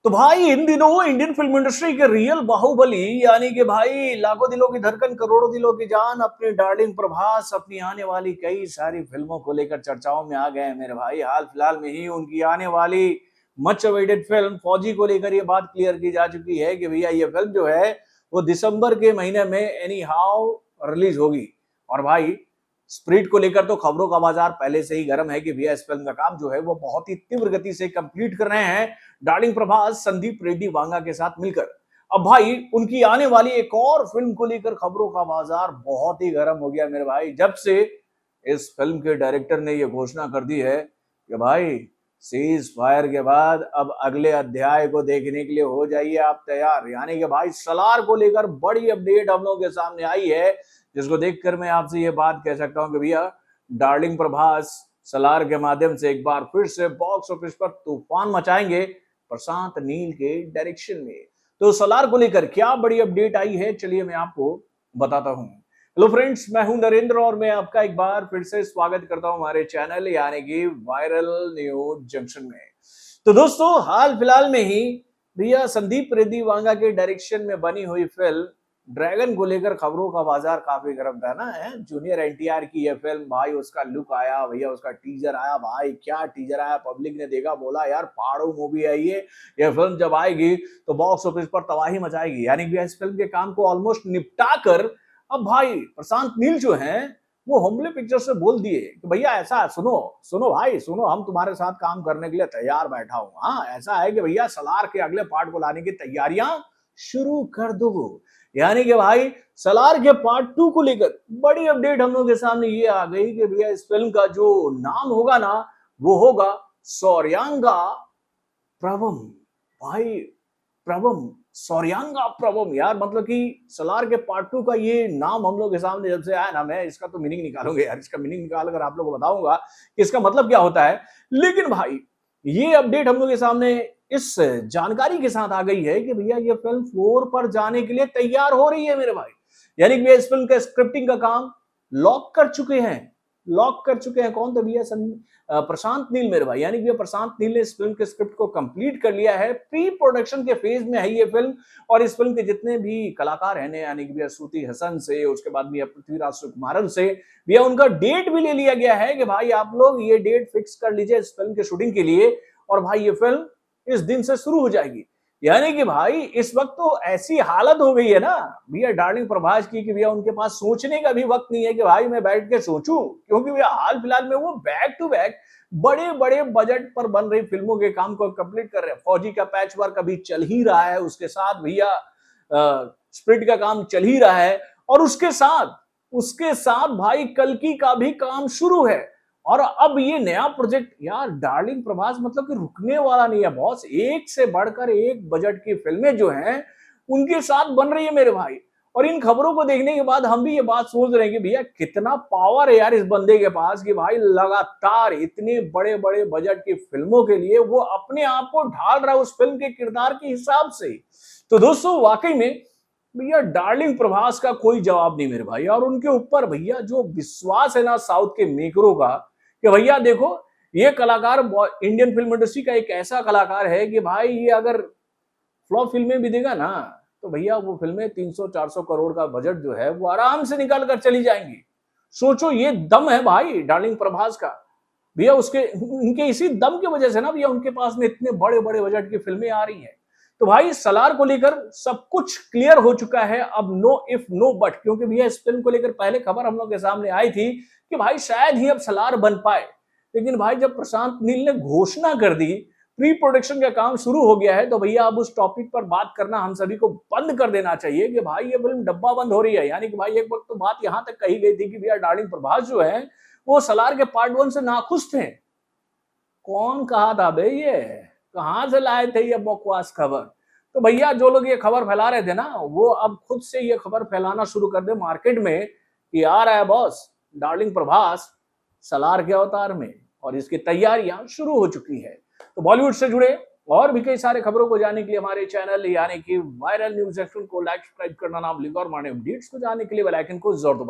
तो भाई इन दिनों इंडियन फिल्म इंडस्ट्री के रियल बाहुबली यानी कि भाई लाखों दिलों की धड़कन करोड़ों दिलों की जान अपनी डार्लिंग प्रभास अपनी आने वाली कई सारी फिल्मों को लेकर चर्चाओं में आ गए हैं मेरे भाई। हाल फिलहाल में ही उनकी आने वाली मच अवेटेड फिल्म फौजी को लेकर ये बात क्लियर की जा चुकी है कि भैया ये फिल्म जो है वो दिसंबर के महीने में एनी हाउ रिलीज होगी। और भाई स्प्रिट को लेकर तो खबरों का बाजार पहले से ही गर्म है कि भैया इस फिल्म का काम जो है वो बहुत ही तीव्र गति से कंप्लीट कर रहे हैं डार्लिंग प्रभास संदीप रेड्डी वांगा के साथ मिलकर। अब भाई उनकी आने वाली एक और फिल्म को लेकर खबरों का बाजार बहुत ही गर्म हो गया मेरे भाई, जब से इस फिल्म के डायरेक्टर ने यह घोषणा कर दी है कि भाई सीज फायर के बाद अब अगले अध्याय को देखने के लिए हो जाइए आप तैयार। यानी कि भाई सलार को लेकर बड़ी अपडेट हम लोगों के सामने आई है, जिसको देखकर मैं आपसे ये बात कह सकता हूं कि भैया डार्लिंग प्रभास सलार के माध्यम से एक बार फिर से बॉक्स ऑफिस पर तूफान मचाएंगे प्रशांत नील के डायरेक्शन में। तो सलार को लेकर क्या बड़ी अपडेट आई है, चलिए मैं आपको बताता हूं। हेलो फ्रेंड्स, मैं हूं नरेंद्र और मैं आपका एक बार फिर से स्वागत करता हूं हमारे चैनल यानी कि वायरल न्यूज जंक्शन में। तो दोस्तों हाल फिलहाल में ही भैया संदीप रेड्डी वांगा के डायरेक्शन में बनी हुई फिल्म ड्रैगन को लेकर खबरों का बाजार काफी गर्म था ना। है जूनियर एनटीआर की यह फिल्म, भाई उसका लुक आया भैया, उसका टीजर आया, भाई क्या टीजर आया, पब्लिक ने देखा बोला यार फाड़ो मूवी है ये फिल्म जब आएगी तो बॉक्स ऑफिस पर तबाही मचाएगी। यानी कि इस फिल्म के काम को ऑलमोस्ट निपटा कर अब भाई प्रशांत नील जो है वो होमले पिक्चर से बोल दिए कि भैया ऐसा सुनो सुनो भाई सुनो, हम तुम्हारे साथ काम करने के लिए तैयार बैठा हूं। हाँ ऐसा है कि भैया सलार के अगले पार्ट को लाने की तैयारियां शुरू कर दो। यानी कि भाई सलार के पार्ट 2 को लेकर बड़ी अपडेट हम लोग के सामने ये आ गई कि भैया इस फिल्म का जो नाम होगा ना वो होगा सौर्यांगा प्रवम। भाई प्रवम, सौर्यांगा प्रवम, यार मतलब कि सलार के पार्ट 2 का ये नाम हम लोग के सामने जब से आया ना, मैं इसका तो मीनिंग निकालूंगा यार, इसका मीनिंग निकाल कर आप लोगों को बताऊंगा कि इसका मतलब क्या होता है। लेकिन भाई ये अपडेट हम लोग के सामने इस जानकारी के साथ आ गई है कि भैया ये फिल्म फ्लोर पर जाने के लिए तैयार हो रही है मेरे भाई। यानी कि इस फिल्म का स्क्रिप्टिंग का काम लॉक कर चुके हैं कौन? तो भैया प्रशांत नील मेरे भाई। यानी कि प्रशांत नील ने इस फिल्म के स्क्रिप्ट को कंप्लीट कर लिया है, प्री प्रोडक्शन के फेज में है ये फिल्म। और इस फिल्म के जितने भी कलाकार हैं यानी कि भैया श्रुति हसन से, उसके बाद भैया पृथ्वीराज सुकुमारन से भैया उनका डेट भी ले लिया गया है कि भाई आप लोग ये डेट फिक्स कर लीजिए इस फिल्म के शूटिंग के लिए, और भाई ये फिल्म इस दिन से शुरू हो जाएगी। यानी कि भाई इस वक्त तो ऐसी हालत हो गई है ना भैया डार्लिंग प्रभास की कि भैया उनके पास सोचने का भी वक्त नहीं है कि भाई मैं बैठ के सोचूं, क्योंकि भैया हाल फिलहाल में वो बैक टू बैक बड़े बड़े बजट पर बन रही फिल्मों के काम को कंप्लीट कर रहे हैं। फौजी का पैच वर्क अभी चल ही रहा है, उसके साथ भैया स्प्रिट का काम चल ही रहा है, और उसके साथ भाई कल्कि का भी काम शुरू है। और अब ये नया प्रोजेक्ट यार डार्लिंग प्रभास मतलब कि रुकने वाला नहीं है बॉस। एक से बढ़कर एक बजट की फिल्में जो हैं उनके साथ बन रही है मेरे भाई। और इन खबरों को देखने के बाद हम भी ये बात सोच रहे हैं कि भैया कितना पावर है यार इस बंदे के पास कि भाई लगातार इतने बड़े बड़े बजट की फिल्मों के लिए वो अपने आप को ढाल रहा है उस फिल्म के किरदार के हिसाब से। तो दोस्तों वाकई में भैया डार्लिंग प्रभास का कोई जवाब नहीं मेरे भाई। और उनके ऊपर भैया जो विश्वास है ना साउथ के मेकरों का कि भैया देखो ये कलाकार इंडियन फिल्म इंडस्ट्री का एक ऐसा कलाकार है कि भाई ये अगर फ्लॉप फिल्में भी देगा ना तो भैया वो फिल्में 300-400 करोड़ का बजट जो है वो आराम से निकाल कर चली जाएंगी। सोचो ये दम है भाई डार्लिंग प्रभास का भैया, उसके उनके इसी दम की वजह से ना भैया उनके पास में इतने बड़े बड़े बजट की फिल्में आ रही हैं। तो भाई सलार को लेकर सब कुछ क्लियर हो चुका है, अब नो इफ नो बट, क्योंकि भैया इस फिल्म को लेकर पहले खबर हम लोग के सामने आई थी कि भाई शायद ही अब सलार बन पाए। लेकिन भाई जब प्रशांत नील ने घोषणा कर दी प्री प्रोडक्शन का काम शुरू हो गया है तो भैया अब उस टॉपिक पर बात करना हम सभी को बंद कर देना चाहिए कि भाई ये फिल्म डब्बा बंद हो रही है। यानी कि भाई एक वक्त तो बात यहां तक कही गई थी कि भैया डार्लिंग प्रभास जो है वो सलार के पार्ट 1 से नाखुश थे। कौन कहा था भाई, ये कहां से लाए थे ये बकवास खबर? तो भैया जो लोग ये खबर फैला रहे थे ना वो अब खुद से ये खबर फैलाना शुरू कर दे मार्केट में कि आ रहा है बॉस डार्लिंग प्रभास सलार के अवतार में, और इसकी तैयारियां शुरू हो चुकी है। तो बॉलीवुड से जुड़े और भी कई सारे खबरों को जानने के लिए हमारे चैनल यानी कि वायरल न्यूज सेक्शन को लाइक सब्सक्राइब करना ना भूलिएगा, और हमारे अपडेट्स को जानने के लिए बेल आइकन को जरूर दबाएं।